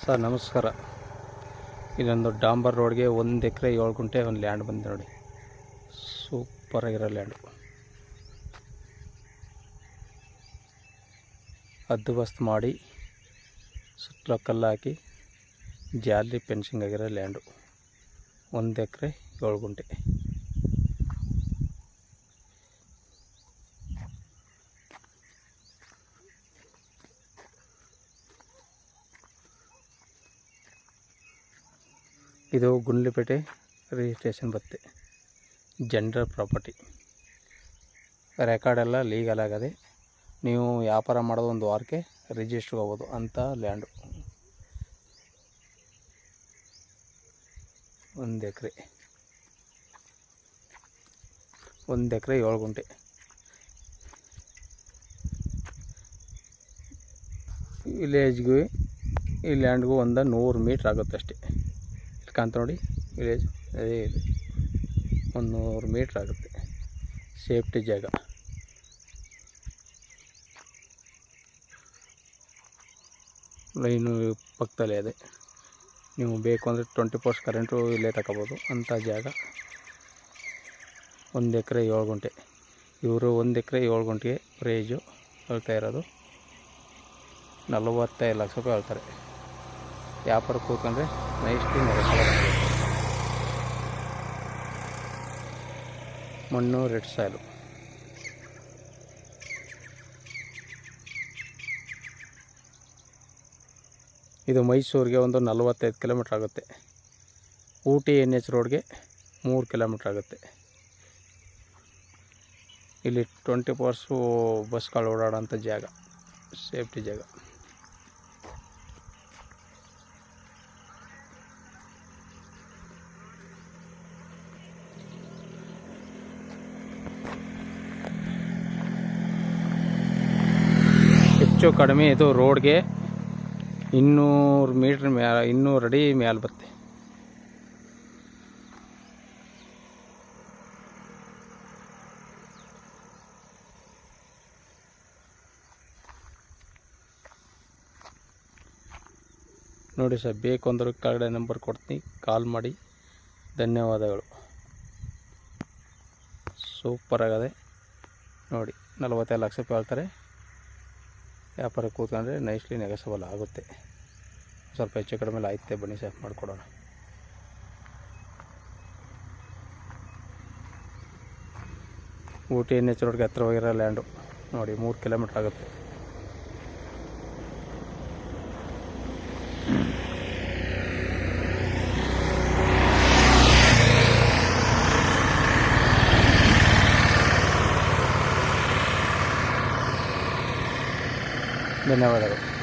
Sir ನಮಸ್ಕಾರ. ಇಲ್ಲೊಂದು ಡಾಂಬರ್ ರೋಡ್ಗೆ 1 ಎಕರೆ 7 ಗುಂಟೆ ಒಂದು ಲ್ಯಾಂಡ್ ಬಂದಿದೆ ನೋಡಿ. ಸೂಪರಾಗಿರೋ ಲ್ಯಾಂಡು. ಹದ್ದುಬಸ್ತು ಮಾಡಿ ಸುತ್ತಲೂ ಕಲ್ಲು ಹಾಕಿ ಜಾಲಿ ಫೆನ್ಸಿಂಗ್ ಆಗಿರೋ ಲ್ಯಾಂಡು. 1 ಎಕರೆ 7 ಗುಂಟೆ. ಇದು ಗುಂಡ್ಲುಪೇಟೆ ರಿಜಿಸ್ಟ್ರೇಷನ್ ಬರುತ್ತೆ. General property. ರೆಕಾರ್ಡೆಲ್ಲ ಲೀಗಲ್ ಆಗದೆ. ನೀವು ವ್ಯಾಪಾರ ಮಾಡೋದು 1 ವಾರಕ್ಕೆ ರಿಜಿಸ್ಟ್ರಿಗೆ ಹೋಗ್ಬೋದು ಅಂಥ ಲ್ಯಾಂಡು. 1 ಎಕರೆ 7 ಗುಂಟೆ. ವಿಲೇಜ್ಗೂ ಈ ಲ್ಯಾಂಡ್ಗೂ 100 ಮೀಟ್ರ್ ಆಗುತ್ತೆ ಅಷ್ಟೇ. ಕಾಂತ ನೋಡಿ ವಿಲೇಜ್ ಅದೇ ಇದೆ. 100 ಮೀಟ್ರ್ ಆಗುತ್ತೆ. ಸೇಫ್ಟಿ ಜಾಗ. ಲೈನು ಪಕ್ಕದಲ್ಲೇ ಇದೆ. ನೀವು ಬೇಕು ಅಂದರೆ 24 ಕರೆಂಟು ಇಲ್ಲೇ ತಗೋಬೋದು ಅಂಥ ಜಾಗ. 1 ಎಕರೆ 7 ಗುಂಟೆ. ಇವರು 1 ಎಕರೆ 7 ಗುಂಟೆಗೆ ಪ್ರೈಜು ಹೇಳ್ತಾ ಇರೋದು 45 ಲಕ್ಷ ರೂಪಾಯಿ ಹೇಳ್ತಾರೆ. ವ್ಯಾಪಾರ ಕೂತ್ಕೊಂಡ್ರೆ ನೈಸ್ಟಿ ಮಣ್ಣು ರೆಡ್ ಸಾಯಿಲು. ಇದು ಮೈಸೂರಿಗೆ ಒಂದು 45 ಕಿಲೋಮೀಟ್ರ್ ಆಗುತ್ತೆ. ಊಟಿ NH ರೋಡ್ಗೆ 3 ಕಿಲೋಮೀಟ್ರ್ ಆಗುತ್ತೆ. ಇಲ್ಲಿ 24 ಅವರ್ಸು ಬಸ್ಗಳು ಓಡಾಡೋಂಥ ಜಾಗ. ಸೇಫ್ಟಿ ಜಾಗ. ಹೆಚ್ಚು ಕಡಿಮೆ ಇದು ರೋಡ್ಗೆ 200 ಮೀಟ್ರ್ 200 ಅಡಿ ಮ್ಯಾಲೆ ಬರುತ್ತೆ. ನೋಡಿ ಸರ್, ಬೇಕು ಅಂದ್ರೆ ಕೆಳಗಡೆ ನಂಬರ್ ಕೊಡ್ತೀನಿ, ಕಾಲ್ ಮಾಡಿ. ಧನ್ಯವಾದಗಳು. ಸೂಪರ್ ಆಗದೆ ನೋಡಿ. 45 ಲಕ್ಷ ರೂಪಾಯಿ ಹೇಳ್ತಾರೆ. ವ್ಯಾಪಾರ ಕೂತ್ಕೊಂಡ್ರೆ ನೈಸ್ಲಿ ನೆಗೋಸಬಲ್ ಆಗುತ್ತೆ. ಸ್ವಲ್ಪ ಹೆಚ್ಚು ಕಡಿಮೆ ಆಯ್ತೆ. ಬನ್ನಿ ಸರ್, ಮಾಡಿಕೊಡೋಣ. ಊಟಿ NH ರೋಡ್ಗೆ ಹತ್ತಿರವಾಗಿರೋ ಲ್ಯಾಂಡು ನೋಡಿ. 3 ಕಿಲೋಮೀಟ್ರ್ ಆಗುತ್ತೆ. ಧನ್ಯವಾದಗಳು.